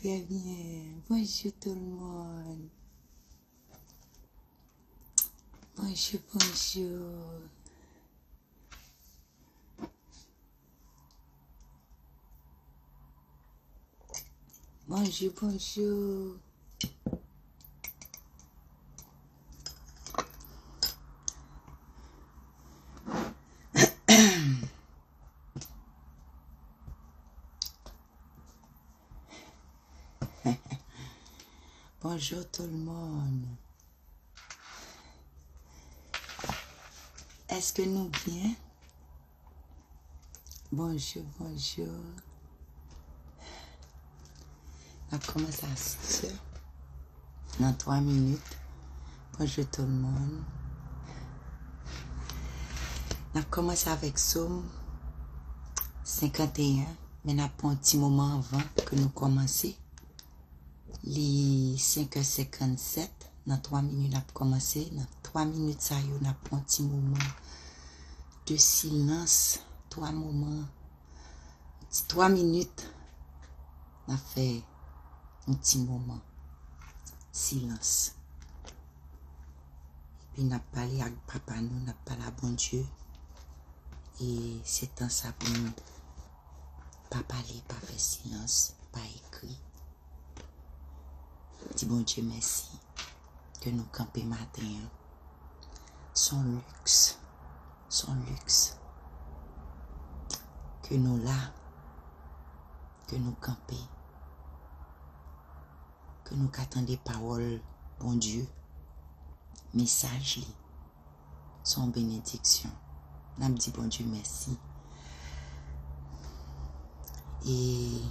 très bien. Bonjour tout le monde. Bonjour, bonjour. Bonjour, bonjour. Bonjour tout le monde. Est-ce que nous bien? Bonjour, bonjour. On commence à se dans 3 minutes. Bonjour tout le monde. On commence avec Somme 51. Mais on a un petit moment avant que nous commencions. Les 5h57. Dans 3 minutes, on a commencé. Dans 3 minutes, ça y est, on a un petit moment de silence. 3 moments. 3 minutes. On a fait un petit moment. Silence. Et puis, on a parlé avec papa, nous, on a parlé à bon Dieu. Et c'est un ça pour nous. Pas parler, pas faire silence, pas écrit. Dis bon Dieu merci que nous camper matin. Son luxe. Que nous là, que nous camper. Que nous qu'attendons des paroles, bon Dieu. Message, son bénédiction. Nous dit bon Dieu merci. Et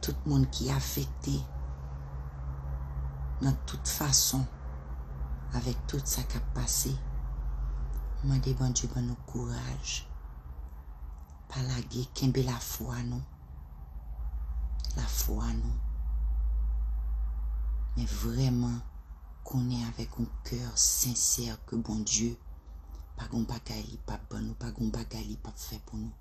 tout le monde qui est affecté dans toute façon avec tout ça qui a passé, je demande bon Dieu bon nous courage, pas la guerre, qu'aimer la foi nous, mais vraiment qu'on est avec un cœur sincère que bon Dieu, pas gon bagaille, pas bon nous, pas gon bagaille, pas fait pour nous.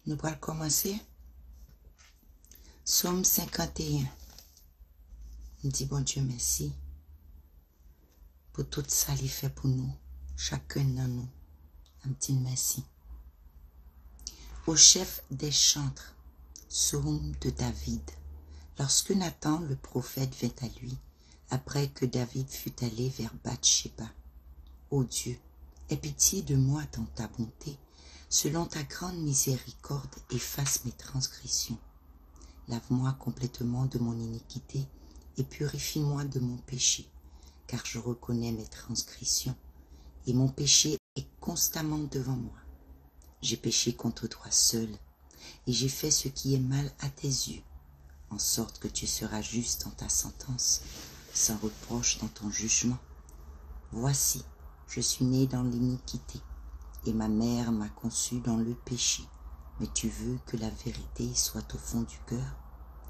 Nous allons commencer. Somme 51. On dit bon Dieu merci pour tout ça qu'il fait pour nous, chacun de nous. Un petit merci. Au chef des chantres, Psaume de David. Lorsque Nathan le prophète vint à lui, après que David fut allé vers Bathsheba. Ô Dieu, aie pitié de moi dans ta bonté. Selon ta grande miséricorde, efface mes transgressions. Lave-moi complètement de mon iniquité et purifie-moi de mon péché, car je reconnais mes transgressions et mon péché est constamment devant moi. J'ai péché contre toi seul et j'ai fait ce qui est mal à tes yeux, en sorte que tu seras juste dans ta sentence, sans reproche dans ton jugement. Voici, je suis né dans l'iniquité. Et ma mère m'a conçu dans le péché. Mais tu veux que la vérité soit au fond du cœur?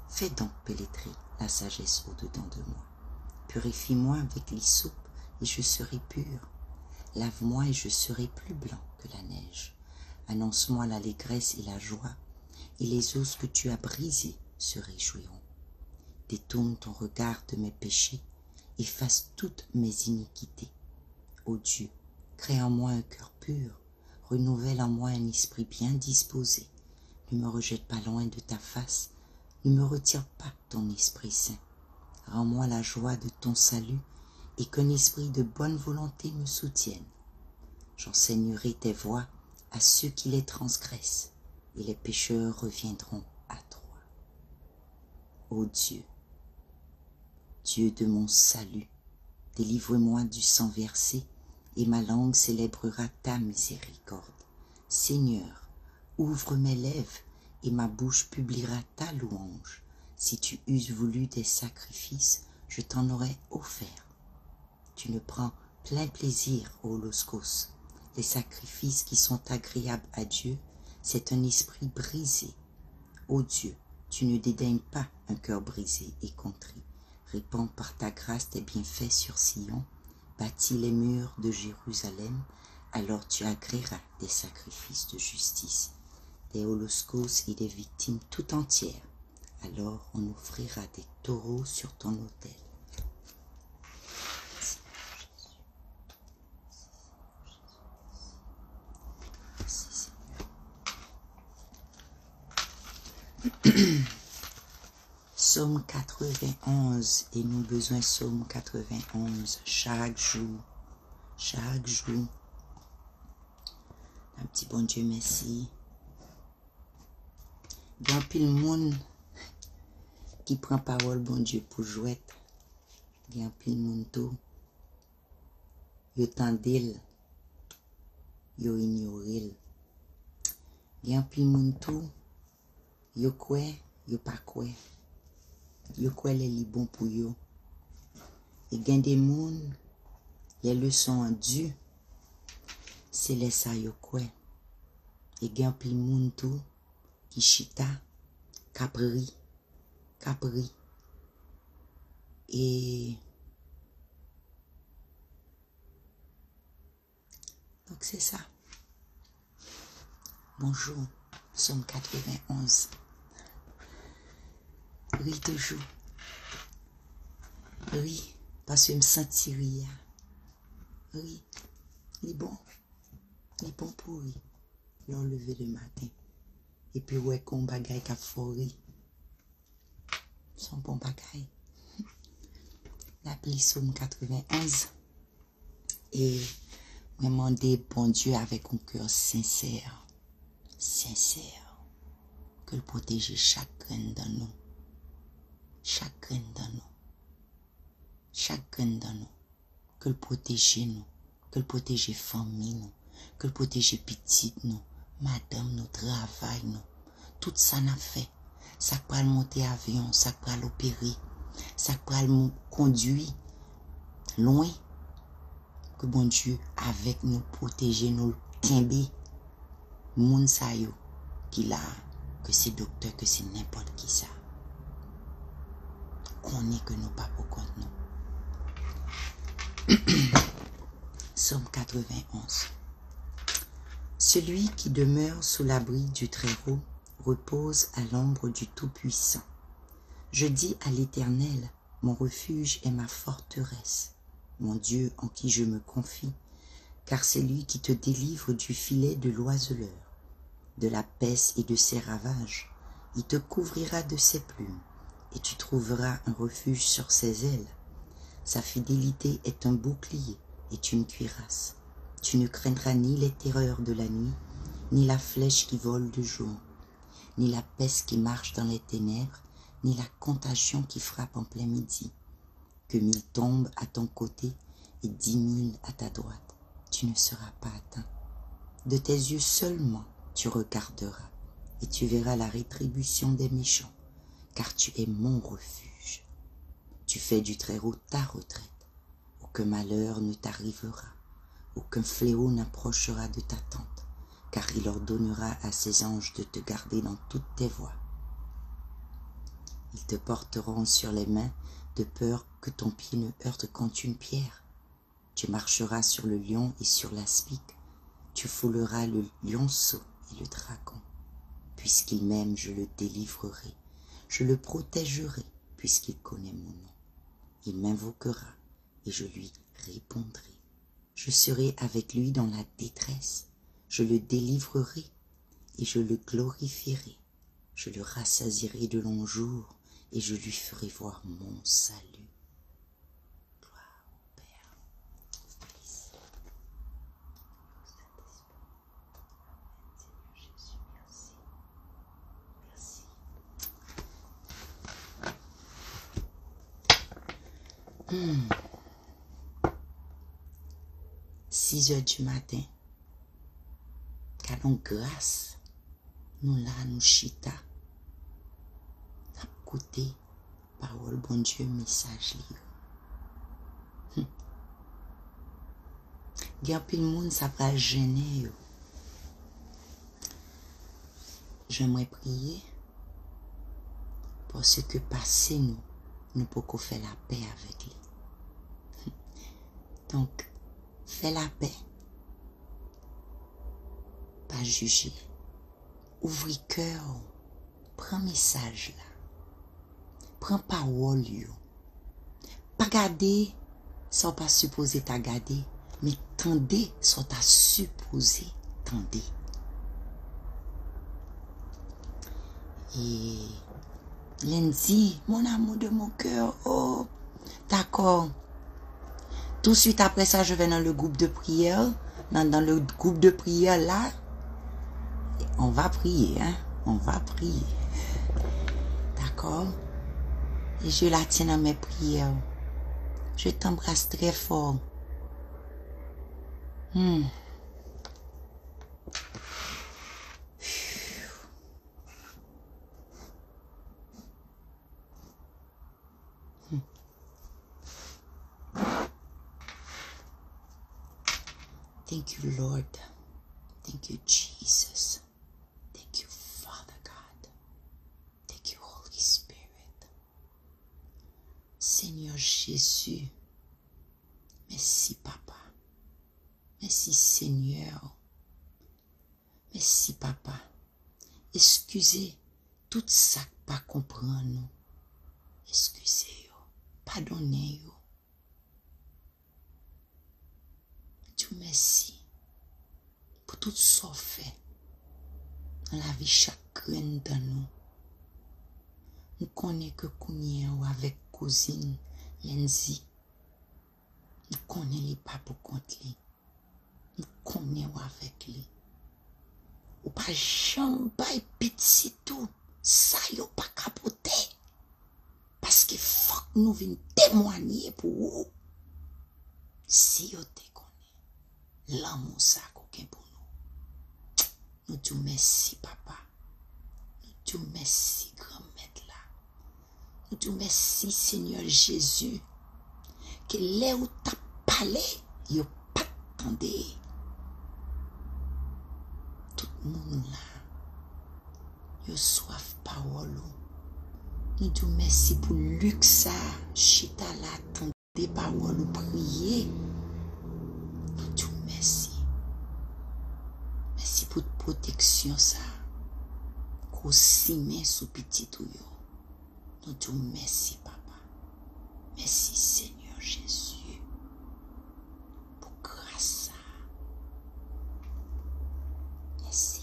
Fais donc pénétrer la sagesse au-dedans de moi. Purifie-moi avec l'hysope et je serai pur. Lave-moi et je serai plus blanc que la neige. Annonce-moi l'allégresse et la joie, et les os que tu as brisés se réjouiront. Détourne ton regard de mes péchés, efface toutes mes iniquités. Ô Dieu, crée en moi un cœur pur, renouvelle en moi un esprit bien disposé. Ne me rejette pas loin de ta face, ne me retire pas ton Esprit Saint. Rends-moi la joie de ton salut et qu'un esprit de bonne volonté me soutienne. J'enseignerai tes voies à ceux qui les transgressent et les pécheurs reviendront à toi. Ô Dieu, Dieu de mon salut, délivre-moi du sang versé et ma langue célébrera ta miséricorde. Seigneur, ouvre mes lèvres et ma bouche publiera ta louange. Si tu eusses voulu des sacrifices, je t'en aurais offert. Tu ne prends plein plaisir au holocaustes. Les sacrifices qui sont agréables à Dieu, c'est un esprit brisé. Ô Dieu, tu ne dédaignes pas un cœur brisé et contrit. Répands par ta grâce tes bienfaits sur Sion, bâtis les murs de Jérusalem, alors tu agréeras des sacrifices de justice, des holocaustes et des victimes tout entières. Alors on offrira des taureaux sur ton autel. Psaume 91, et nous besoin Psaume 91 chaque jour. Un petit bon Dieu merci. Il y a pile monde qui prend parole bon Dieu pour jouer. Il y a pile monde tout. Yo tendel, yo ignorel. Il y a pile monde tout. Yo quoi, yo pas quoi. Yo quoi les li bon pour yo. Et gain des monde, les leçons en Dieu, c'est les ça yo quoi. Et gain pile monde tout qui chita, capri. Et donc c'est ça. Bonjour, Psaume 91. Oui, toujours. Oui, parce que je me sens rire. Oui, il est bon. Il est bon pour lui. Il a levé le matin. Et puis, ouais, qu'on bagaille qu'a foré. Son bon bagaille. L'appli Psaume 91. Et me demander, bon Dieu, avec un cœur sincère. Que le protéger chacun dans nous. Chacun dans nous. Que le protéger nous. Que le protéger famille nous. Que le protéger petite nous. Madame nous, travail nous. Tout ça n'a fait. Ça peut le monter avion, ça peut l'opérer. Ça peut le conduire loin. Que bon Dieu avec nous protéger nous. Timber. Moun sa yo. Qui là. Que c'est docteur, que c'est n'importe qui ça. On est que nous pas pour compte nous. Psaume 91. Celui qui demeure sous l'abri du Très-Haut repose à l'ombre du Tout-Puissant. Je dis à l'Éternel, mon refuge est ma forteresse, mon Dieu en qui je me confie, car c'est lui qui te délivre du filet de l'oiseleur, de la peste et de ses ravages. Il te couvrira de ses plumes, et tu trouveras un refuge sur ses ailes. Sa fidélité est un bouclier et une cuirasse. Tu ne craindras ni les terreurs de la nuit, ni la flèche qui vole de jour, ni la peste qui marche dans les ténèbres, ni la contagion qui frappe en plein midi. Que 1000 tombent à ton côté et 10 000 à ta droite, tu ne seras pas atteint. De tes yeux seulement tu regarderas, et tu verras la rétribution des méchants, car tu es mon refuge. Tu fais du Très-Haut ta retraite. Aucun malheur ne t'arrivera, aucun fléau n'approchera de ta tente, car il ordonnera à ses anges de te garder dans toutes tes voies. Ils te porteront sur les mains, de peur que ton pied ne heurte contre une pierre. Tu marcheras sur le lion et sur l'aspic, tu fouleras le lionceau et le dragon. Puisqu'il m'aime, je le délivrerai, je le protégerai, puisqu'il connaît mon nom. Il m'invoquera, et je lui répondrai. Je serai avec lui dans la détresse, je le délivrerai, et je le glorifierai. je le rassasierai de longs jours et je lui ferai voir mon salut. Gloire au Père, au Fils, au Saint-Esprit. Amen, Seigneur Jésus, merci. Merci. 6 heures du matin, canon grâce, nous là, nous chita, n'a écouté parole bon Dieu, message li. Gen pile moun ça va gêner yo. J'aimerais prier parce que passé nous pouvons faire la paix avec lui. Donc, fais la paix. Pas juger. Ouvre cœur. Prends message là. Prends parole yo. Pas garder sans pas supposer t'as gardé, mais tendez sans t'as supposé tendez. Et lundi, mon amour de mon cœur, oh, d'accord. Tout de suite après ça, je vais dans le groupe de prière. Dans le groupe de prière là, on va prier, hein. On va prier. D'accord? Et je la tiens dans mes prières. Je t'embrasse très fort. Thank you, Lord. Thank you, Jesus. Thank you, Father God. Thank you, Holy Spirit. Seigneur Jésus, merci, Papa. Merci, Seigneur. Merci, Papa. Excusez tout ça que pas comprendre nous. Excusez-yo. Pardonnez-yo. Dieu merci pour tout ce qu'on fait dans la vie chacun de nous. Nous connaissons que Kounien avec cousine Lenzi. Nous connaissons les pas pour compte lui. Nous connaissons avec lui. Ou pas jamais petit tout. Ça yo pas capoté. Parce que faut que nous venions témoigner pour vous. Si yo te connaît, l'amour ça qu'aucun pour nous. Nous disons merci, Papa. Nous disons merci, grand-mère là. Nous disons merci, Seigneur Jésus. Que là où t'as parlé, yo pas attendé. Tout le monde là, yo soif parole. Nous disons merci pour Luxa, chita là, attendez parole, prier. Nous disons merci. Merci pour protection ça. Qu'on s'y met sous petit tout yo. Nous disons merci, Papa. Merci, Seigneur Jésus. Pour grâce. Merci.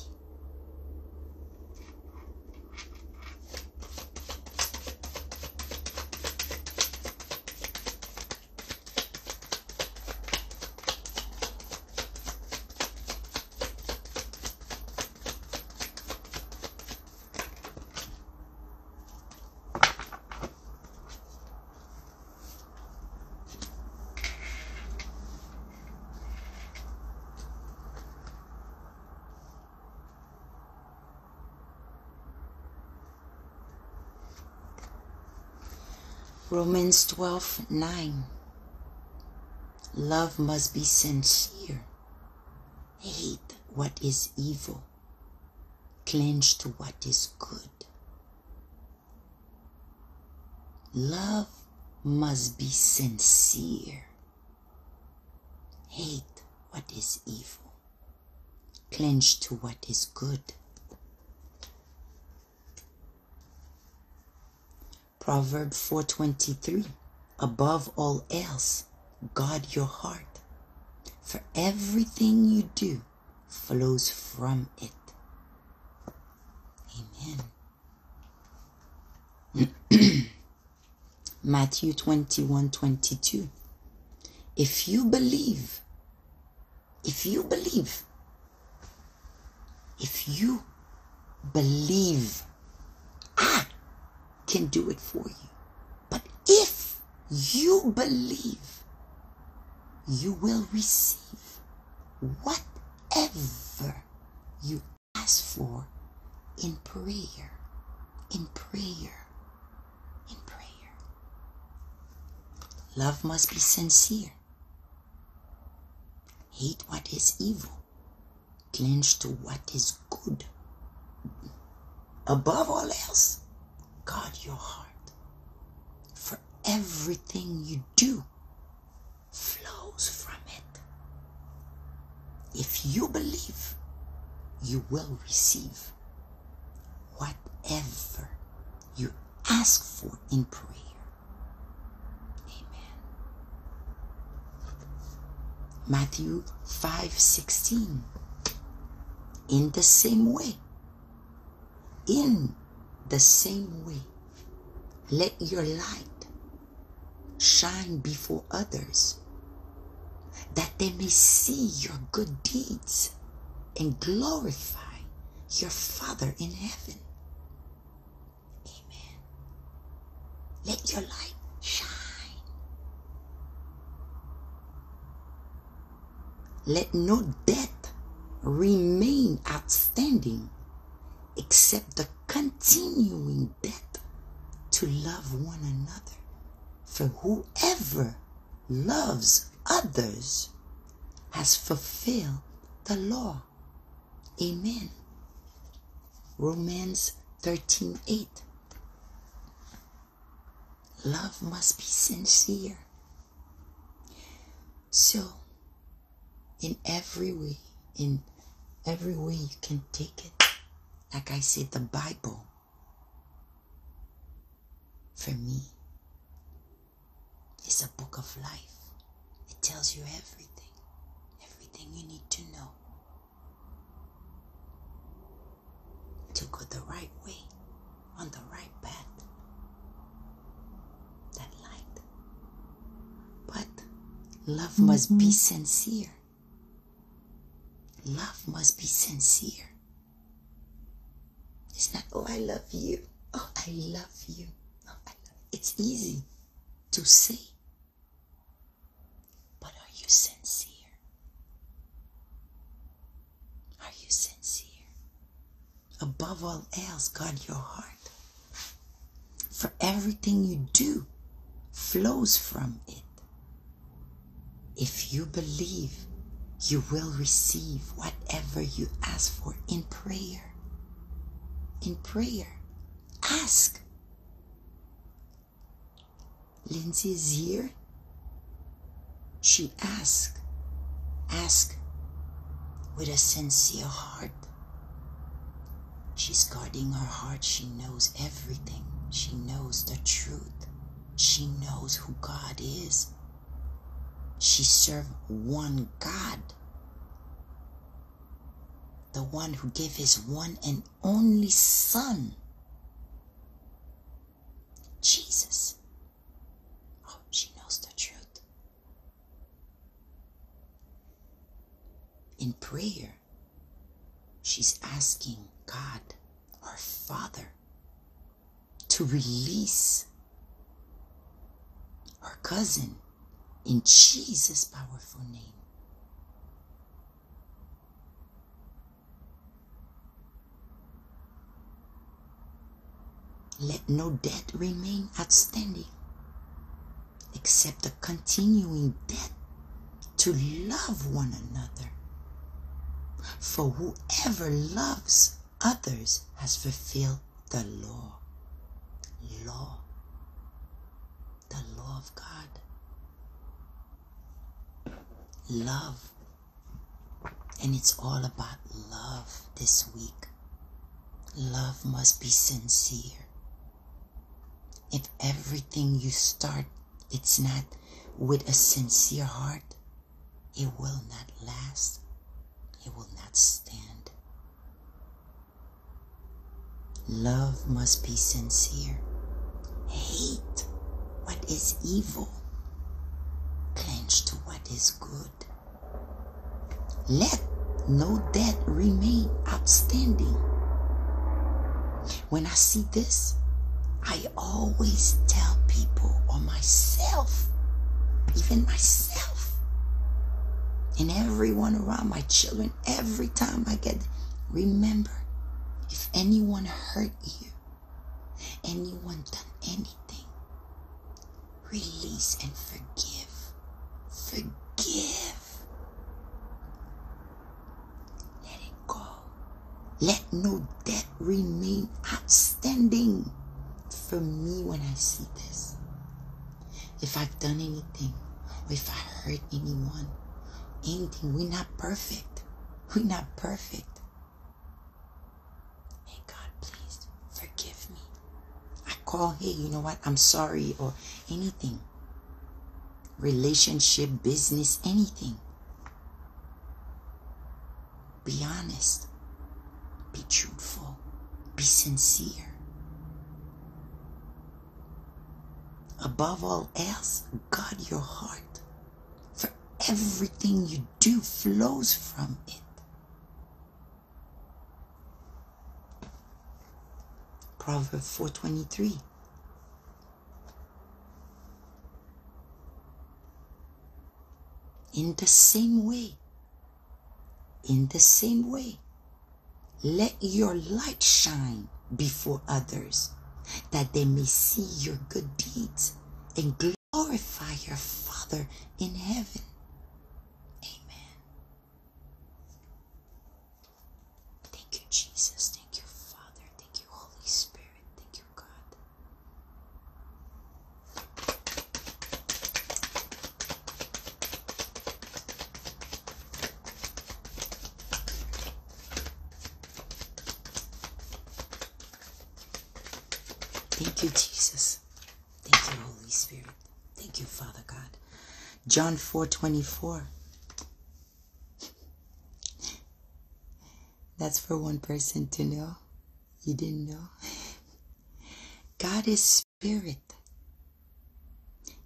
Romans 12:9. Love must be sincere. Hate what is evil. Cling to what is good. Love must be sincere. Hate what is evil. Cling to what is good. Proverbs 4:23. Above all else, guard your heart, for everything you do flows from it. Amen. Matthew 21:22. If you believe, if you believe, I can do it for you. But if you believe, you will receive whatever you ask for in prayer, in prayer, in prayer. Love must be sincere. Hate what is evil. Cling to what is good. Above all else, guard your heart. For everything you do flows from it. If you believe, you will receive whatever you ask for in prayer. Amen. Matthew 5:16. In the same way, let your light shine before others, that they may see your good deeds and glorify your Father in heaven. Amen. Let your light shine. Let no debt remain outstanding except the continuing debt to love one another. For whoever loves others has fulfilled the law. Amen. Romans 13:8. Love must be sincere. So, in every way you can take it. Like I said, the Bible, for me, is a book of life. It tells you everything you need to know to go the right way, on the right path, that light. But love must be sincere. Love must be sincere. It's not, oh, I love you. Oh, I love you. Oh, I love you. It's easy to say. But are you sincere? Are you sincere? Above all else, guard your heart. For everything you do flows from it. If you believe, you will receive whatever you ask for in prayer. In prayer, ask. Lindsay is here. She asked. Ask with a sincere heart. She's guarding her heart. She knows everything. She knows the truth. She knows who God is. She served one God. The one who gave his one and only Son, Jesus. Oh, she knows the truth. In prayer, she's asking God, our Father, to release her cousin in Jesus' powerful name. Let no debt remain outstanding except the continuing debt to love one another. For whoever loves others has fulfilled the law. The law of God. Love. And it's all about love this week. Love must be sincere. If everything you start, it's not with a sincere heart, it will not last. It will not stand. Love must be sincere. hate what is evil. Cling to what is good. Let no debt remain outstanding. When I see this, I always tell people or myself, even myself, and everyone around, my children, every time I get, remember, if anyone hurt you, anyone done anything, release and forgive. Forgive. Let it go. Let no debt remain outstanding. For me, when I see this, if I've done anything, or if I hurt anyone, anything, we're not perfect. We're not perfect. May God please forgive me. I call, hey, you know what? I'm sorry, or anything. Relationship, business, anything. Be honest. Be truthful. Be sincere. Above all else, guard your heart. For everything you do flows from it. Proverbs 4:23. In the same way, let your light shine before others, that they may see your good deeds and glorify your Father in heaven. Amen. Thank you, Jesus. Thank you, Father. Thank you, Holy Spirit. Thank you, God. Thank you, Jesus. Thank you, Holy Spirit. Thank you, Father God. John 4:24. That's for one person to know. You didn't know? God is spirit,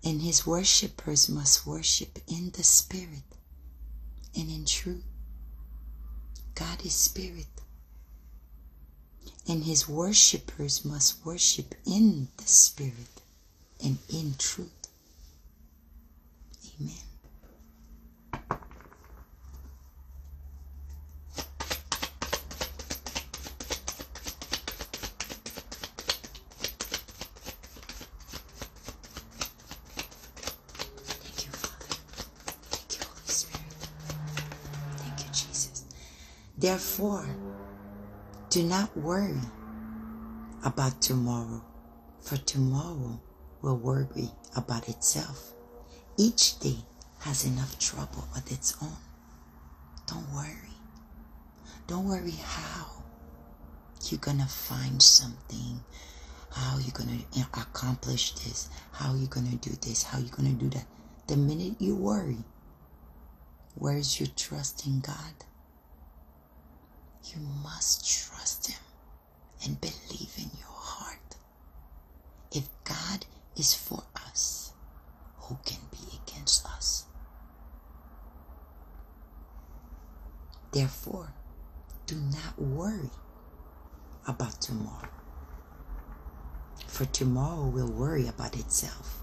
and his worshipers must worship in the spirit and in truth. God is spirit, and his worshipers must worship in the spirit and in truth. Amen. Thank you, Father. Thank you, Holy Spirit. Thank you, Jesus. Therefore, do not worry about tomorrow, for tomorrow will worry about itself. Each day has enough trouble of its own. Don't worry. Don't worry how you're gonna find something, how you're gonna accomplish this, how you're gonna do this, how you're gonna do that. The minute you worry, where's your trust in God? You must trust him and believe in your heart. If God is for us, who can be against us? Therefore, do not worry about tomorrow, for tomorrow will worry about itself.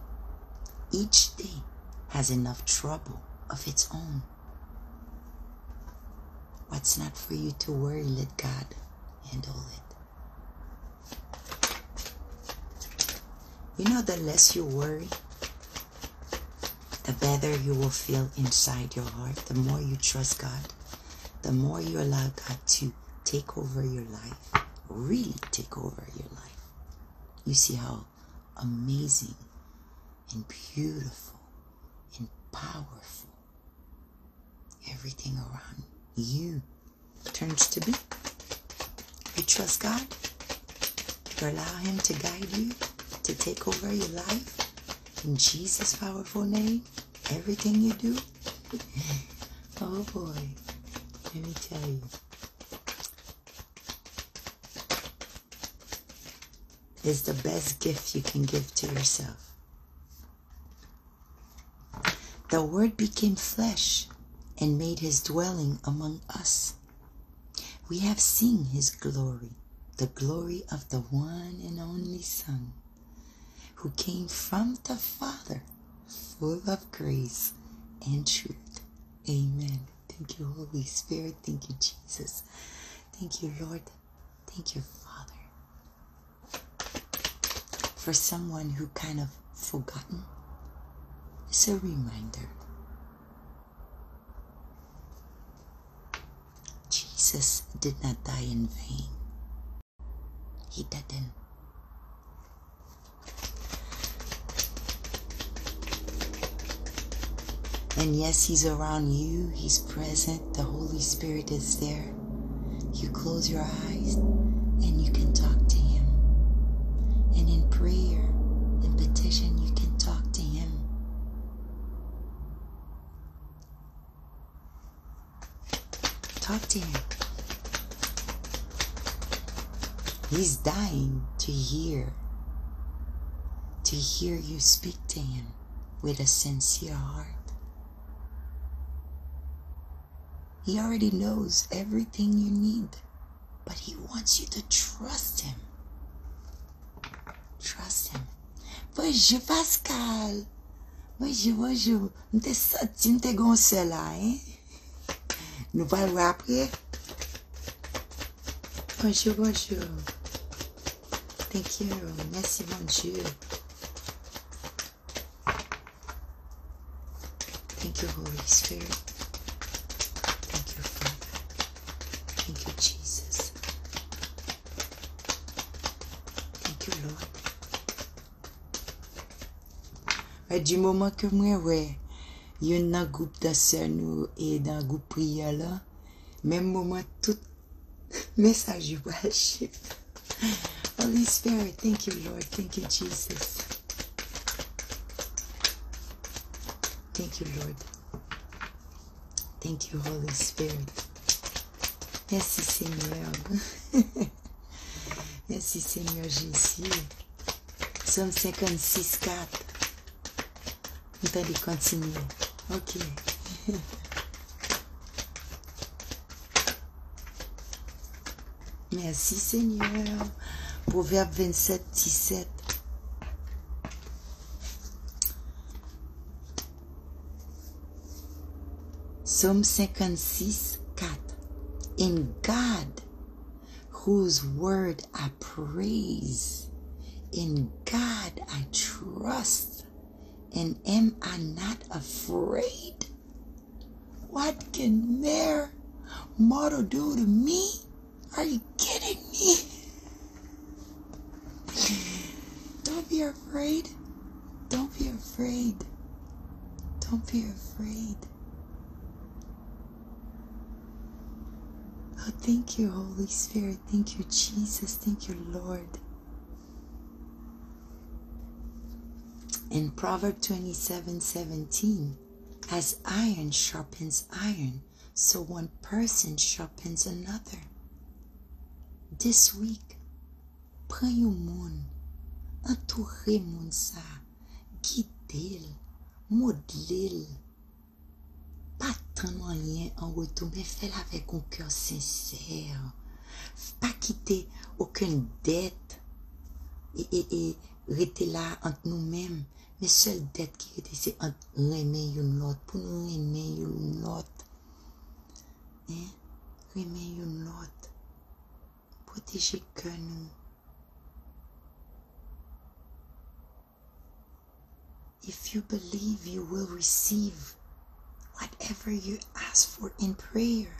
Each day has enough trouble of its own. What's not for you to worry, let God handle it. You know, the less you worry, the better you will feel inside your heart. The more you trust God, the more you allow God to take over your life, really take over your life. You see how amazing and beautiful and powerful everything around you turns to be. You trust God, you allow him to guide you, to take over your life. In Jesus' powerful name, everything you do. Oh boy, let me tell you. is the best gift you can give to yourself. The Word became flesh and made his dwelling among us. We have seen his glory, the glory of the one and only Son, who came from the Father, full of grace and truth. Amen. Thank you, Holy Spirit. Thank you, Jesus. Thank you, Lord. Thank you, Father. For someone who kind of forgotten, it's a reminder. Jesus did not die in vain. He didn't. And yes, he's around you. He's present. The Holy Spirit is there. You close your eyes and you can talk to him. And in prayer and petition, you can talk to him. Talk to him. He's dying to hear you speak to him with a sincere heart. He already knows everything you need, but he wants you to trust him. Trust him. Bonjour Pascal. Bonjour. M'te sorti, m'te gonse là, hein? Nous parlons après. Bonjour. Thank you. Merci, mon Dieu. Thank you, Holy Spirit. Thank you, Father. Thank you, Jesus. Thank you, Lord. Du moment que moi, ouais, yon nan groupe de sœurs nous et dans groupe prière là, même moment tout message you worship. Holy Spirit, thank you, Lord. Thank you, Jesus. Thank you, Lord. Thank you, Holy Spirit. Merci, Seigneur. Merci, Seigneur Jésus. Psaume 56, 4. Nous allons continuer. Ok. Merci, Seigneur. Proverbe 27, 17. Psalm 56, 4. In God, whose word I praise, in God I trust, and am I not afraid? What can mere mortal do to me? Are you kidding me? Don't be afraid. Don't be afraid. Don't be afraid. Oh, thank you, Holy Spirit. Thank you, Jesus. Thank you, Lord. In Proverbs 27:17, as iron sharpens iron, so one person sharpens another. This week, pren yon moun, entoure moun sa, guide-l, modele-l. Pas tant rien en retour, mais fais-le avec un cœur sincère. Pas quitter aucune dette et rester là entre nous-mêmes. Mais seule dette qui était, c'est entre aimer une l'autre, pour nous aimer une l'autre. Hein? Aimer une l'autre. Protéger que nous. If you believe, you will receive whatever you ask for in prayer.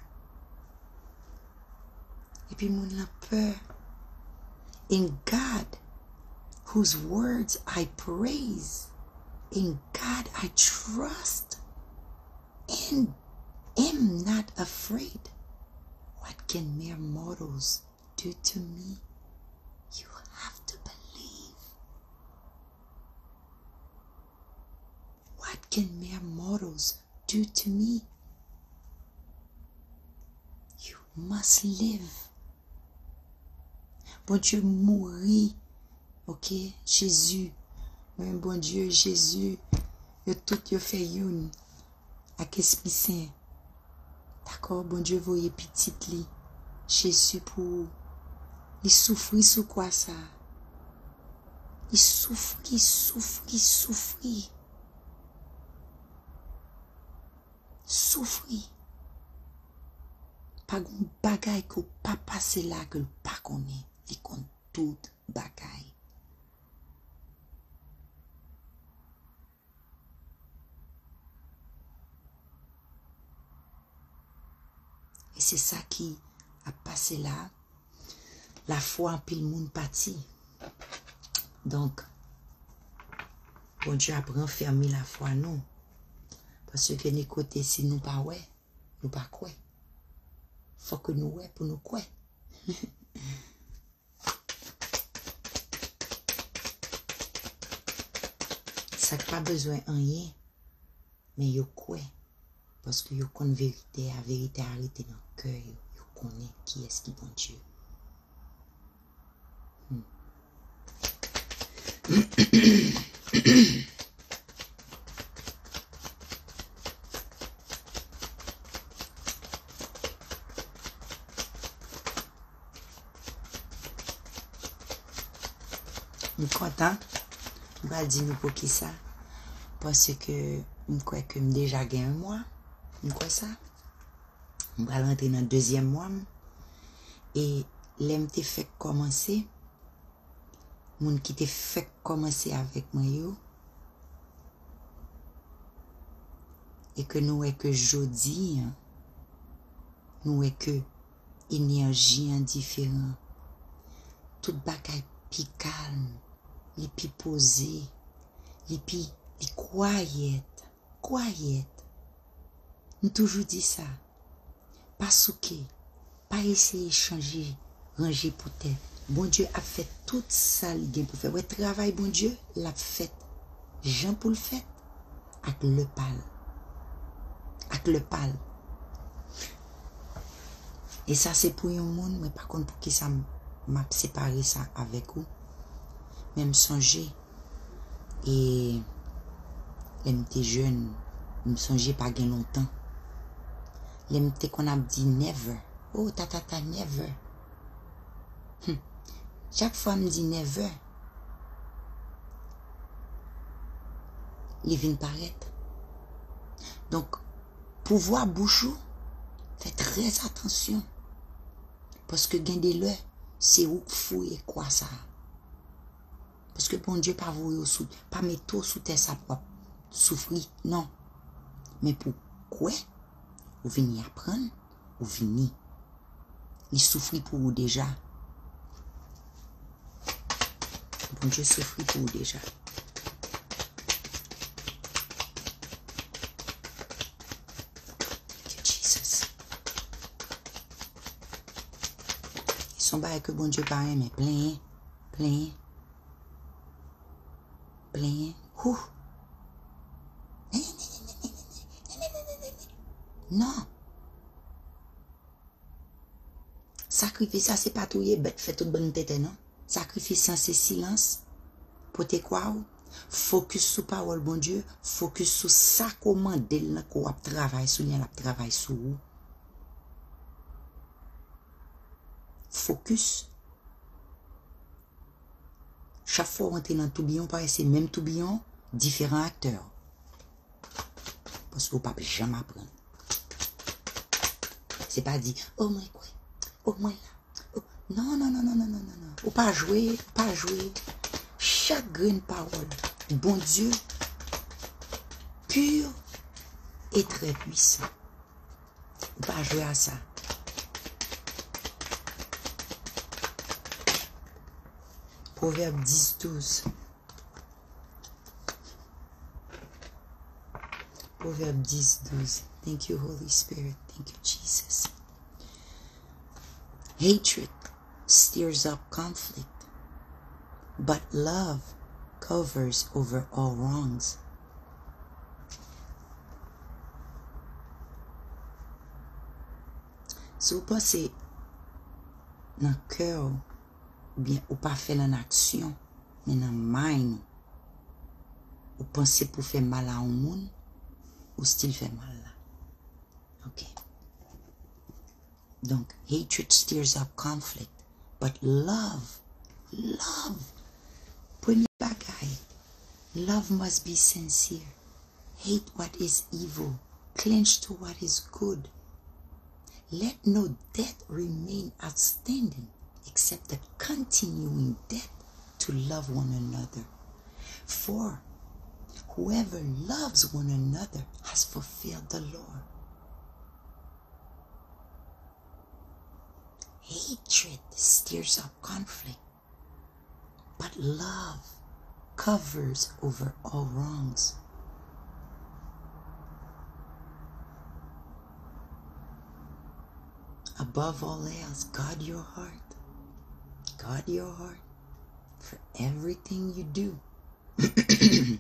Et puis moun la peur. In God, whose words I praise, in God I trust, and am not afraid. What can mere mortals do to me? You have to believe. What can mere mortals do to me? You must live. Bon Dieu mourit Ok? Jésus. Bon Dieu, Jésus. Yo tout yo fait youn. Ak Esprit Saint. D'accord? Bon Dieu, voyez petite li. Jésus pour. Il souffrit sous quoi ça? Il souffrit, souffrit, souffrit. Souffrit. Pas gon bagay que pas passer là que pas connaît. Il compte tout bagay. Et c'est ça qui a passé là. La foi en pile monde parti. Donc, bon Dieu a renfermé la foi non. Parce que les côtés si nous pas ouais, nous pas quoi. Faut que nous ouais pour nous quoi. Ça n'a pas besoin de rien, mais yo quoi. Parce que yo connaît vérité, la vérité arrêtée dans le cœur, yo connaît qui est-ce qui bon Dieu. Je suis content. Je vais dire nous pour qui ça. Parce que je crois que je déjà gagné un mois. Je crois ça. Je vais rentrer dans le deuxième mois. Et l'aime te fait commencer. Moun qui te fait commencer avec moi yo. Et que nous est que jeudi, nous est que énergie indifférent. Tout bagay pi calme, li pi posé, li pi quiet. Nous toujours dit ça. Pas souquer, pas essayer de changer, ranger pour tête. Bon Dieu a fait tout ça li pour faire. Ouais, travail bon Dieu l'a fait. Jean pour le fait avec le pal. Avec le pal. Et ça c'est pour un monde, mais par contre pour qui ça m'a séparé ça avec vous. Même songer et j'étais jeune, me songer pas gain longtemps. J'étais qu'on a dit never. Oh tata never. Chaque fois me dit never. Il vient paraître. Donc pouvoir bouchou, faites très attention. Parce que gain des le, c'est où fouiller quoi ça. Parce que bon Dieu pas vous sous, pas mettre sous terre sa propre souffrir, non. Mais pour quoi? Vous venez apprendre, vous venez. Il souffrit pour vous déjà. Bon Dieu souffrit pour vous déjà. Que Jesus. Ils sont pas que bon Dieu pareil, mais plein. Ouh. Non. Sacrifice, ça c'est pas tout bête, fait toute bonne tête, non? Sacrifice, c'est silence. Pour te croire. Focus sur parole, bon Dieu. Focus sur ça commande qu'on travaille sur la travail sur vous. Focus. Chaque fois on entre dans le tourbillon, pareil, c'est même tourbillon, différents acteurs. Parce que vous ne pouvez jamais apprendre. C'est pas dit, oh moi quoi, oh moi là. Oh. Non. Ou pas jouer, Chaque graine parole, bon Dieu, pur et très puissant. Ou pas jouer à ça. Proverbe 10-12. Proverbe 10-12. Thank you, Holy Spirit. Thank you, Jesus. Hatred stirs up conflict, but love covers over all wrongs. Si vous pensez dans le cœur, ou bien ou pas fait en action, Mais dans mind, ou pensez pour faire mal à un monde, ou style fait mal là. Ok. Donc, hatred stirs up conflict. But love, premier bagay, love must be sincere. Hate what is evil. Clench to what is good. Let no debt remain outstanding except the continuing debt to love one another. For whoever loves one another has fulfilled the law. Hatred stirs up conflict, but love covers over all wrongs. Above all else, guard your heart. Guard your heart, for everything you do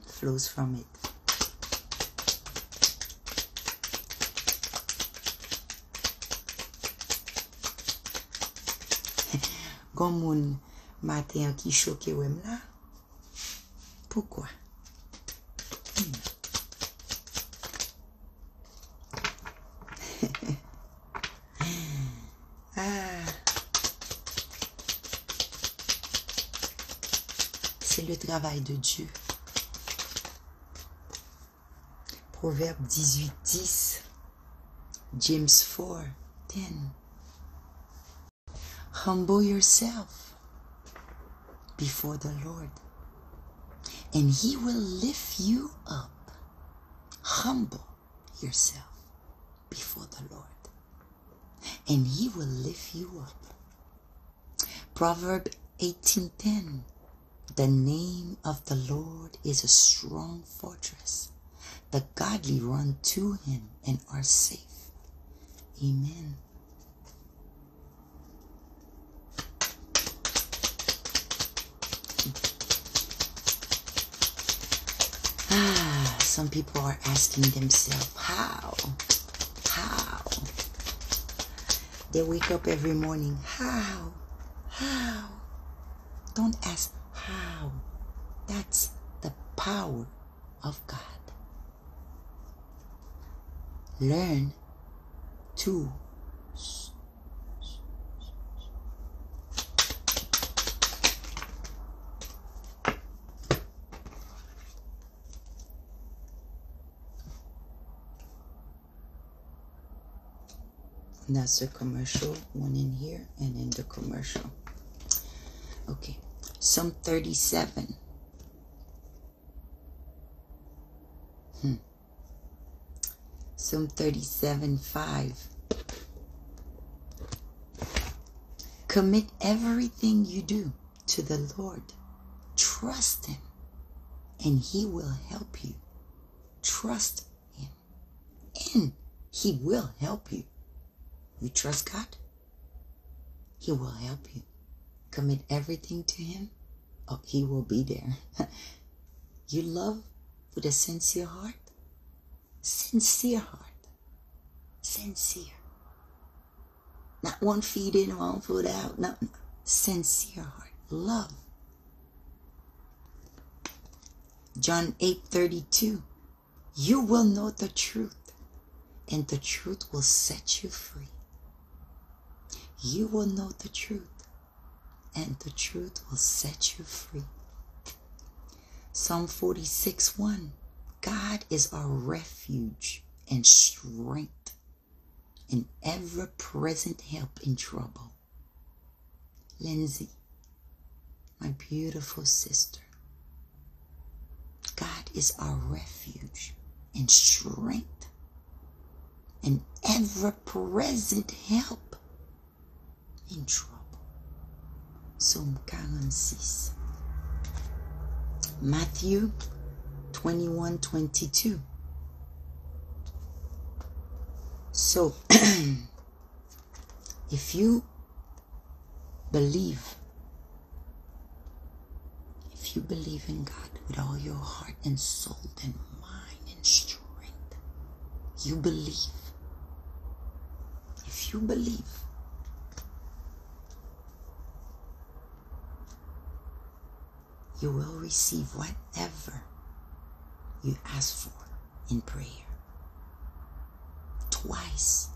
flows from it. Gon moun matin qui choqué wem là. Pourquoi? C'est le travail de Dieu. Proverbe 18:10, James 4:10. Humble yourself before the Lord, and He will lift you up. Humble yourself before the Lord, and He will lift you up. Proverb 18:10. The name of the Lord is a strong fortress. The godly run to Him and are safe. Amen. Some people are asking themselves, how? They wake up every morning, how? Don't ask how. That's the power of God. Learn to that's the commercial, one in here and in the commercial. Okay, Psalm 37. Psalm 37:5. Commit everything you do to the Lord. Trust Him, and He will help you. Trust Him, and He will help you. You trust God? He will help you. Commit everything to Him. Oh, He will be there. You love with a sincere heart? Sincere heart. Sincere. Not one feet in, one foot out. No. Sincere heart. Love. John 8:32. You will know the truth, and the truth will set you free. You will know the truth, and the truth will set you free. Psalm 46:1. God is our refuge and strength, and ever-present help in trouble. Lindsay, my beautiful sister, God is our refuge and strength, and ever-present help in trouble. Psalm 46. Matthew 21:22. So, if you believe in God with all your heart and soul and mind and strength, you believe. If you believe, you will receive whatever you ask for in prayer. Twice.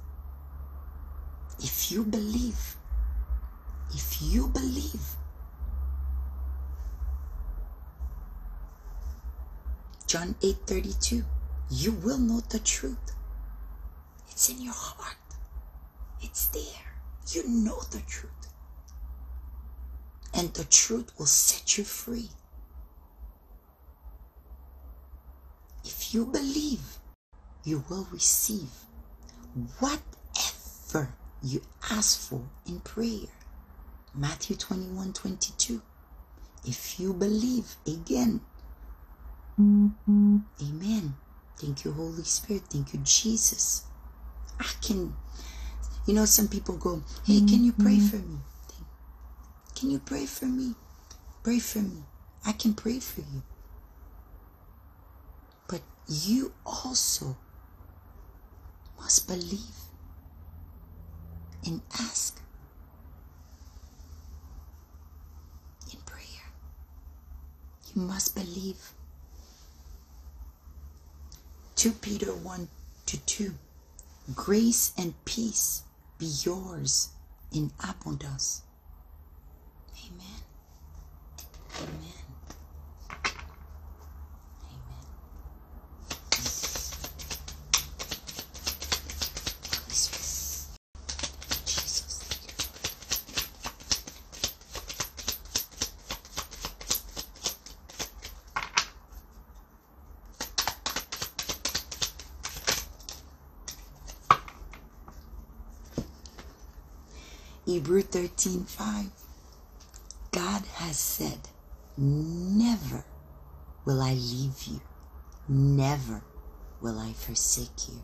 If you believe, John 8:32, you will know the truth. It's in your heart. It's there. You know the truth. And the truth will set you free. If you believe, you will receive whatever you ask for in prayer. Matthew 21:22. If you believe, again. Amen. Thank you, Holy Spirit. Thank you, Jesus. Some people go, hey, can you pray for me? Can you pray for me? Pray for me. I can pray for you. But you also must believe and ask in prayer. You must believe. 2 Peter 1-2. Grace and peace be yours in abundance. Amen. Amen. Amen. Holy Spirit. Jesus. Hebrews 13:5. God has said, never will I leave you. Never will I forsake you.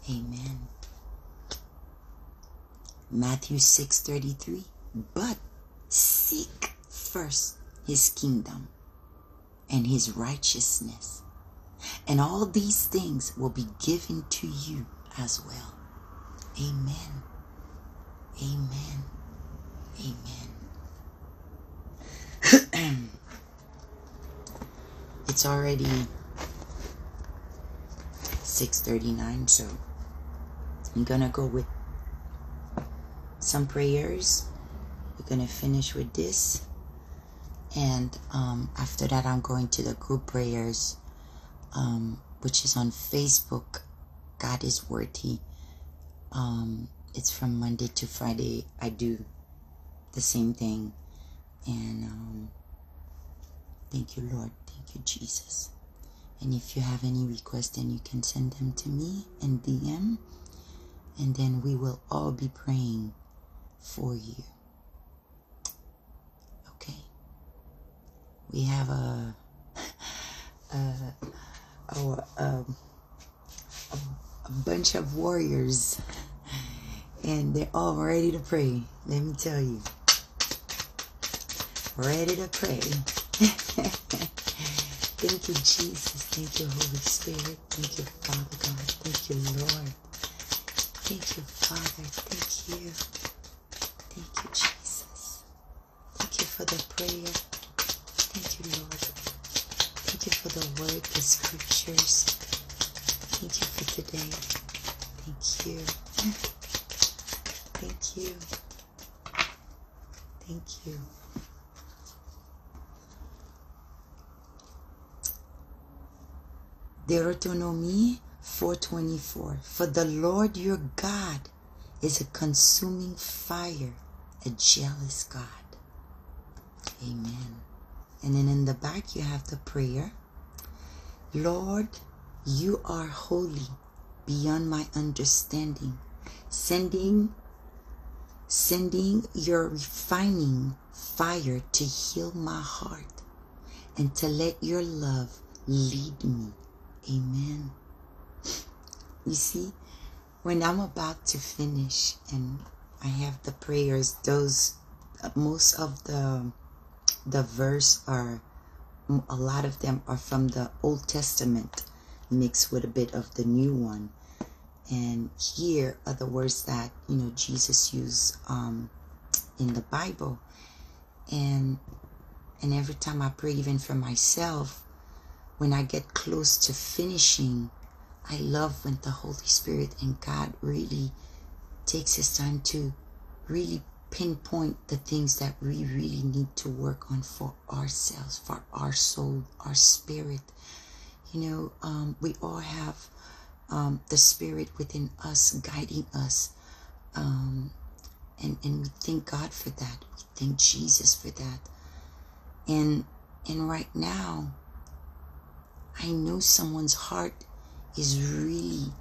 Amen. Matthew 6:33. But seek first his kingdom and his righteousness, and all these things will be given to you as well. Amen. Amen. Amen. It's already 6:39, so I'm gonna go with some prayers. We're gonna finish with this, and after that I'm going to the group prayers, which is on Facebook. God is worthy. It's from Monday to Friday. I do the same thing. And thank you, Lord. Thank you, Jesus. And if you have any requests, then you can send them to me in DM. And then we will all be praying for you. Okay? We have a bunch of warriors. And they're all ready to pray. Let me tell you. Ready to pray. Thank you, Jesus. Thank you, Holy Spirit. Thank you, Father God. Thank you, Lord. Thank you, Father. Thank you. Thank you, Jesus. Thank you for the prayer. Thank you, Lord. Thank you for the word, the scriptures. Thank you for today. Thank you. Thank you. Thank you. Deuteronomy 4:24. For the Lord your God is a consuming fire, a jealous God. Amen. And then in the back you have the prayer. Lord, you are holy beyond my understanding, sending your refining fire to heal my heart and to let your love lead me. Amen. You see, when I'm about to finish and I have the prayers, those most of the verse are, a lot of them are from the Old Testament mixed with a bit of the new one. And here are the words that, Jesus used in the Bible. And And every time I pray, even for myself, when I get close to finishing, I love when the Holy Spirit and God really takes his time to really pinpoint the things that we really need to work on for ourselves, for our soul, our spirit. You know, we all have the Spirit within us guiding us. And we thank God for that. We thank Jesus for that. And right now, I know someone's heart is really,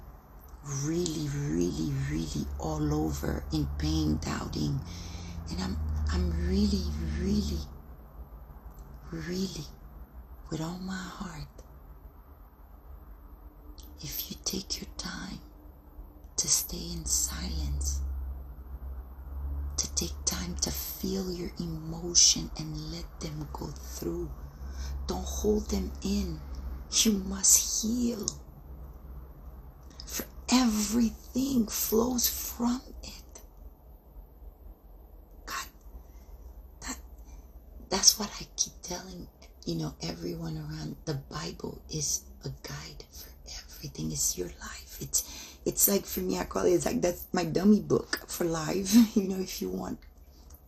really, really, really all over in pain, doubting. And I'm really, really, really, with all my heart, if you take your time to stay in silence, to take time to feel your emotion and let them go through. Don't hold them in. You must heal. For everything flows from it. God, that's what I keep telling, everyone around. The Bible is a guide for everything. It's your life. It's like, for me, I call it's like, that's my dummy book for life, if you want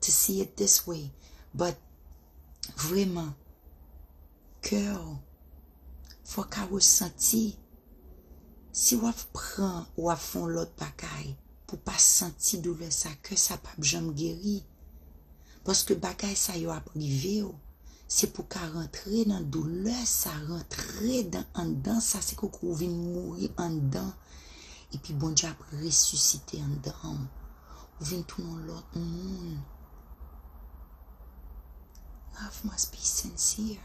to see it this way. But vraiment, cœur, faut qu'à ressentir. Si wap prend ou wap font l'autre bagay, pour pas sentir douleur ça, que ça pas jamais guéri. Parce que bagay ça yo a privé, c'est pour qu'à rentrer dans douleur, ça rentrer en dedans, ça c'est qu'on vient mourir en dedans. Et puis bon Dieu a ressuscité en dedans. Ou vient tout dans l'autre monde. Love must be sincere.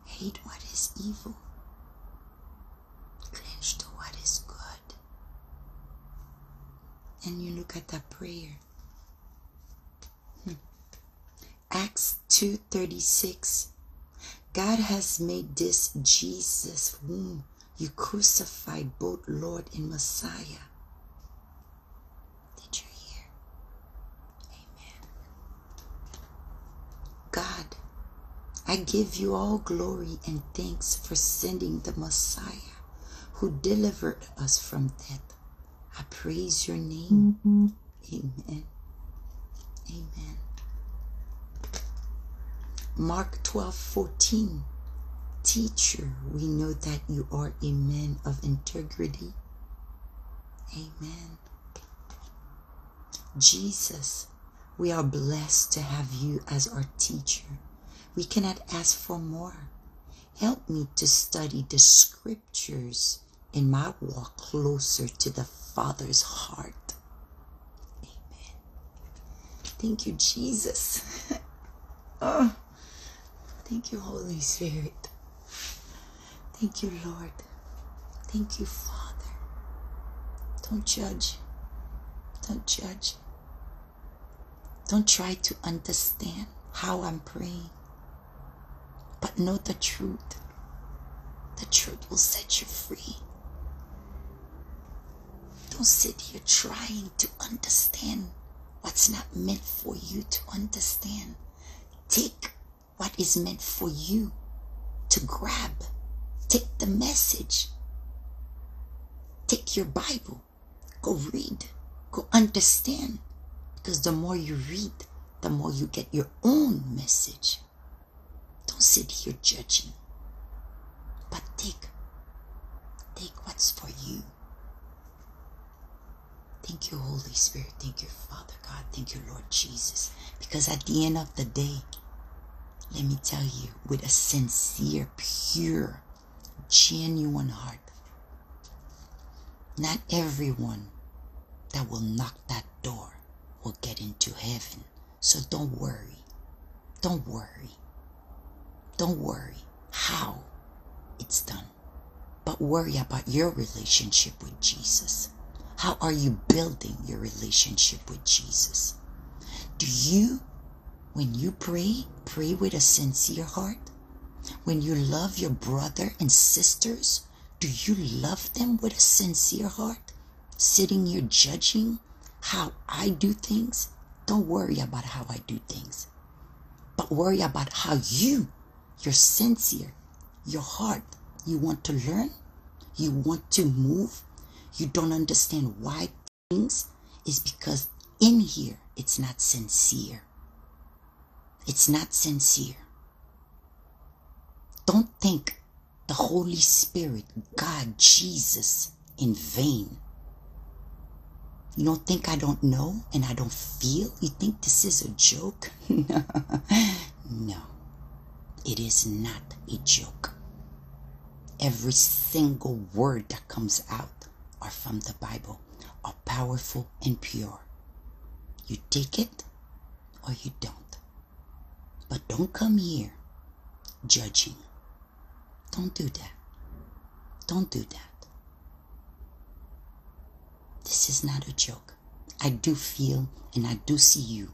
Hate what is evil. Cling to what is good. And you look at that prayer. Acts 2:36. God has made this Jesus whom you crucified, both Lord and Messiah. Did you hear? Amen. God, I give you all glory and thanks for sending the Messiah who delivered us from death. I praise your name. Amen. Amen. Mark 12:14. Teacher, we know that you are a man of integrity. Amen. Jesus, we are blessed to have you as our teacher. We cannot ask for more. Help me to study the scriptures in my walk closer to the Father's heart. Amen. Thank you, Jesus. Oh, thank you, Holy Spirit. Thank you, Lord. Thank you, Father. Don't judge. Don't judge. Don't try to understand how I'm praying. But know the truth. The truth will set you free. Don't sit here trying to understand what's not meant for you to understand. Take what is meant for you to grab. Take the message. Take your Bible. Go read. Go understand. Because the more you read, the more you get your own message. Don't sit here judging. But take what's for you. Thank you, Holy Spirit. Thank you, Father God. Thank you, Lord Jesus. Because at the end of the day, let me tell you, with a sincere, pure, genuine heart, not everyone that will knock that door will get into heaven. So don't worry. Don't worry. Don't worry how it's done. But worry about your relationship with Jesus. How are you building your relationship with Jesus? Do you, when you pray with a sincere heart? When you love your brother and sisters, do you love them with a sincere heart? Sitting here judging how I do things? Don't worry about how I do things. But but worry about how you're sincere, your heart. You want to learn, you want to move, you don't understand why things is because in here it's not sincere. It's not sincere. Don't think the Holy Spirit, God, Jesus, in vain. You don't think I don't know and I don't feel? You think this is a joke? No, it is not a joke. Every single word that comes out are from the Bible, are powerful and pure. You take it or you don't. But don't come here judging. Don't do that. Don't do that. This is not a joke. I do feel and I do see you.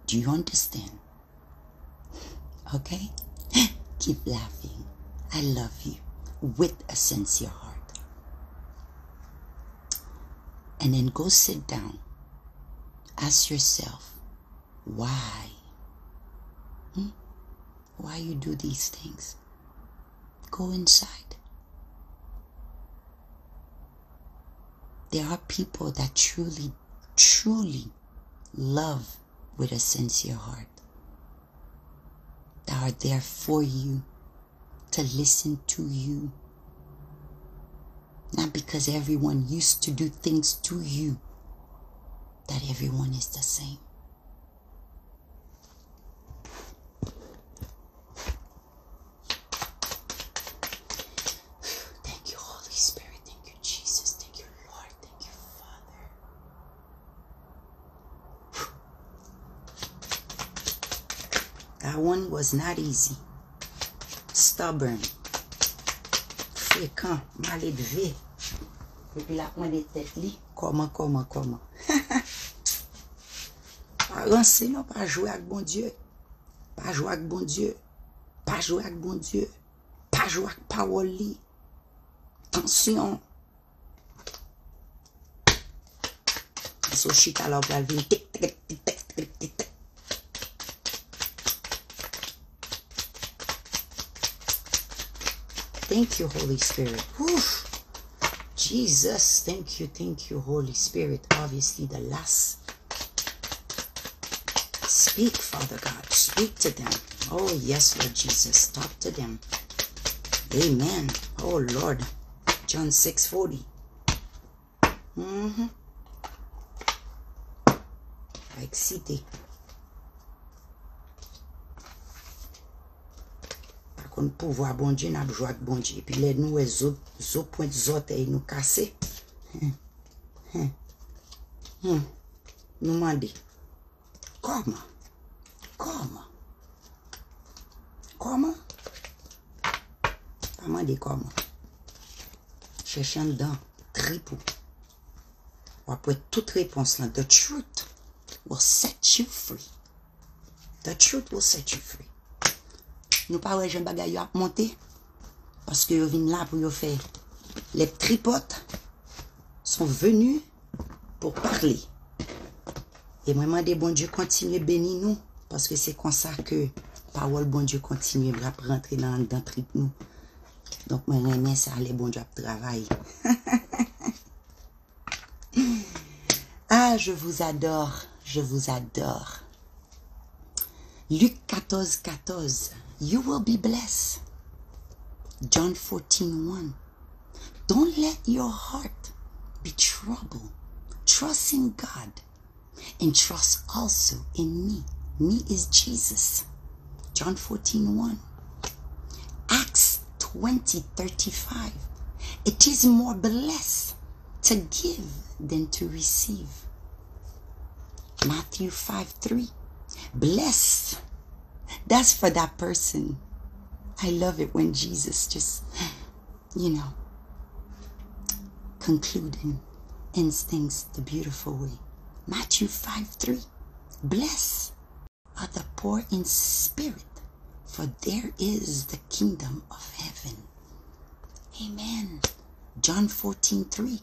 Do you understand? Okay? Keep laughing. I love you with a sincere heart. And then go sit down. Ask yourself, why? Why you do these things? Go inside. There are people that truly, truly love with a sincere heart. That are there for you, to listen to you. Not because everyone used to do things to you, that everyone is the same. Thank you, Holy Spirit. Thank you, Jesus. Thank you, Lord. Thank you, Father. That one was not easy. Stubborn. Fréquent. Mal élevé. Et puis la pointe de tête li. Comment. Parents, c'est non, pas jouer avec bon Dieu. Pas jouer avec bon Dieu. Pas jouer avec bon Dieu. Pas jouer avec parole li. Attention. So chita la pral vin tic. Thank you, Holy Spirit. Whew. Jesus, thank you, Holy Spirit. Obviously, the last. Speak, Father God. Speak to them. Oh, yes, Lord Jesus. Talk to them. Amen. Oh, Lord. John 6:40. Excité. Par contre, pouvoir bon Dieu, n'a besoin de bon Dieu. Puis les nous, zo point zote et nous casser. Nous demander. Comment? Pas demander comment. Cherchant dedans, tripou. Ou après toute réponse là, the truth will set you free. The truth will set you free. Nous pas ouais, j'en bagay yo a monter parce que yo vinn là pour yo faire. Les tripotes sont venus pour parler. Et moi, demande bon Dieu continue bénir nous parce que c'est comme ça que parole bon Dieu continue à rentrer dans trip nous. Donc moi j'aime ça les bon Dieu travailler. Ah, je vous adore. Luc 14:14. You will be blessed. John 14:1. Don't let your heart be troubled. Trust in God and trust also in me. Me is Jesus. John 14:1. Acts 20:35. It is more blessed to give than to receive. Matthew 5:3. Blessed. That's for that person. I love it when Jesus just, concluding, ends things the beautiful way. Matthew 5:3. Blessed are the poor in spirit, for there is the kingdom of heaven. Amen. John 14:3.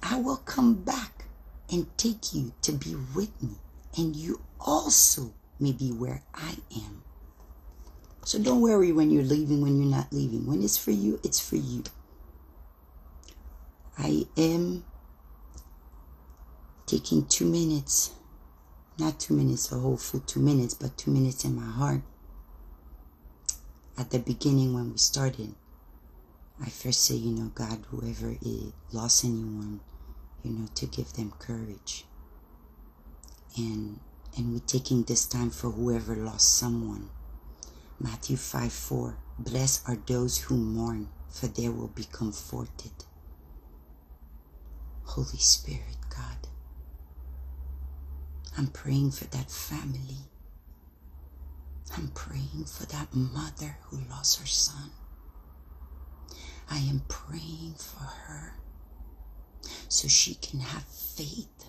I will come back and take you to be with me, and you also may be where I am. So don't worry when you're leaving, when you're not leaving. When it's for you, it's for you. I am taking 2 minutes, not 2 minutes, a whole full 2 minutes, but 2 minutes in my heart. At the beginning when we started, I first say, God, whoever lost anyone, to give them courage. And we're taking this time for whoever lost someone. Matthew 5:4, blessed are those who mourn, for they will be comforted. Holy Spirit, God, I'm praying for that family. I'm praying for that mother who lost her son. I am praying for her so she can have faith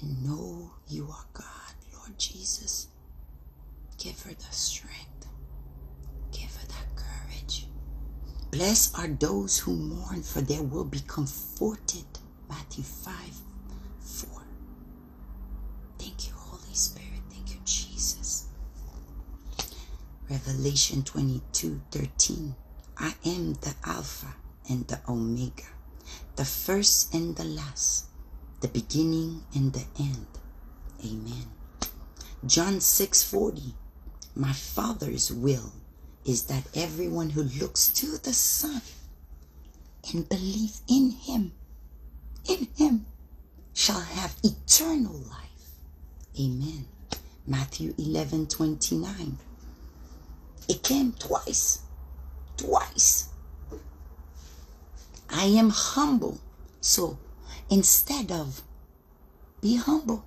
and know you are God, Lord Jesus. Give her the strength. Give her that courage. Blessed are those who mourn, for they will be comforted. Matthew 5:4. Thank you, Holy Spirit. Thank you, Jesus. Revelation 22:13. I am the Alpha and the Omega, the first and the last, the beginning and the end. Amen. John 6:40. My Father's will is that everyone who looks to the Son and believes in him, shall have eternal life. Amen. Matthew 11:29. It came twice. I am humble. So instead of be humble.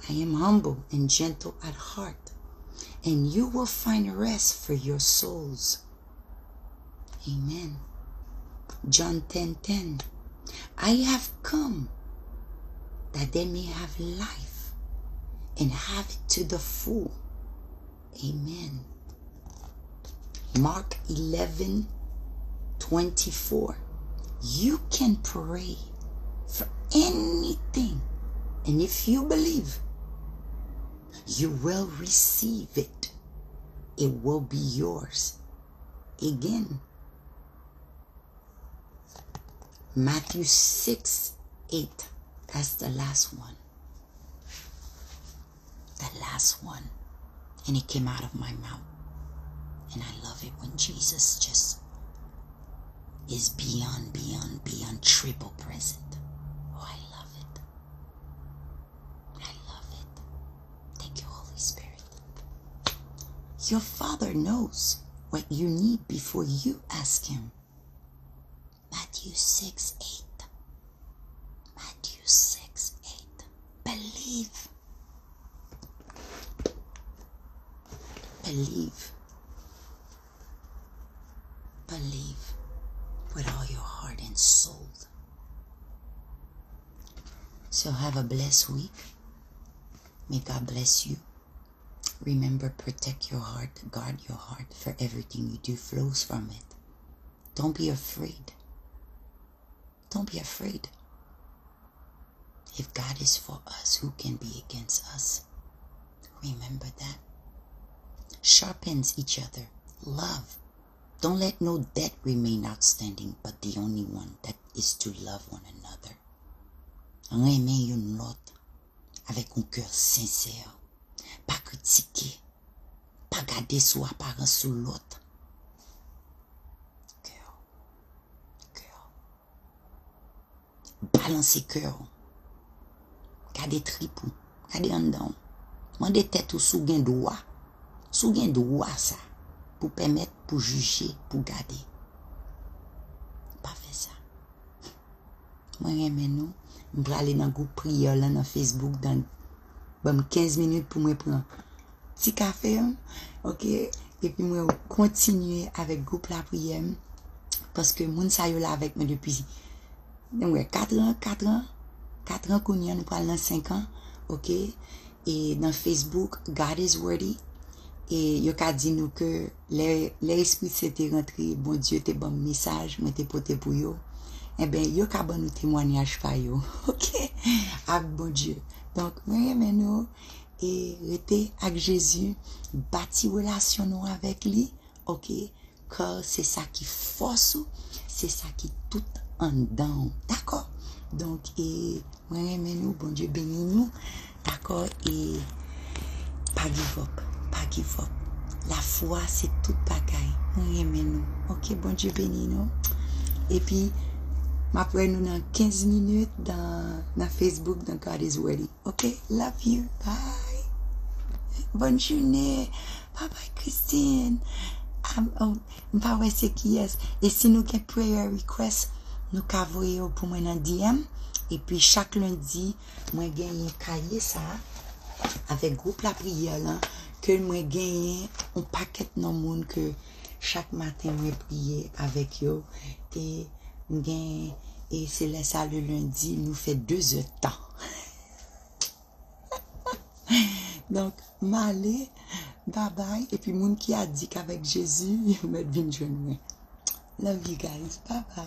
I am humble and gentle at heart, and you will find rest for your souls. Amen. John 10:10. I have come that they may have life and have it to the full. Amen. Mark 11:24. You can pray for anything, and if you believe, you will receive it. It will be yours. Again, Matthew 6:8. That's the last one. The last one. And it came out of my mouth. And I love it when Jesus just is beyond triple present. Oh, I love it. I love it. Thank you, Holy Spirit. Your Father knows what you need before you ask him. Matthew 6:8. Matthew 6:8. Believe. Believe. Believe with all your heart and soul. So have a blessed week. May God bless you. Remember, protect your heart, guard your heart, for everything you do flows from it. Don't be afraid. Don't be afraid. If God is for us, who can be against us? Remember that. Sharpens each other. Love. Don't let no debt remain outstanding, but the only one that is to love one another. Aimer une l'autre avec un cœur sincère. Pas critiquer. Pas garder son apparence sur l'autre. Cœur. Balancer cœur. Garder tripou. Garder en dedans. Mande tête ou sous gain droit. Sous gain droit ça. Pour permettre, pour juger, pour garder. Pas faire ça. Moi, nous, je vais aller dans le groupe prière là, dans Facebook, dans 15 minutes pour me prendre un petit café. Ok? Et puis, moi, continuer avec le groupe la prière. Parce que moun sa yo là avec moi depuis 4 ans qu'on y a, nous parlons dans 5 ans. Ok? Et dans Facebook, God is worthy. Et yo ka dit nous que l'esprit s'était rentré, bon Dieu te bon message, moi te porté pour yo. Eh ben yo ka bon nous témoignage pa yo. OK? Ah bon Dieu. Donc, moi, nous, et rester avec Jésus, bâtir relation nous avec lui, ok? Car c'est ça qui force, c'est ça qui tout en dedans, d'accord? Donc, et moi, nous, bon Dieu bénis nous, d'accord? Et pas give up, pas give up. La foi, c'est toute bagaille. Moi, nous, ok? Bon Dieu bénis nous. Et puis, m'après nous dans 15 minutes dans Facebook, dans God is Ready. Ok? Love you. Bye. Bonne journée. Bye bye, Christine. M'pa wè c'est qui est. Et si nous avons prayer request, nous avons pour moi dans DM. Et puis chaque lundi, moi gagne un cahier ça avec groupe la prière là que moi gagne un paquet de monde que chaque matin moi prier avec eux et gagne et c'est là ça le lundi nous fait 2 heures de temps. Donc m'aller bye bye et puis moun qui a dit qu'avec Jésus il m'a bien joindre. Love you guys. Bye bye.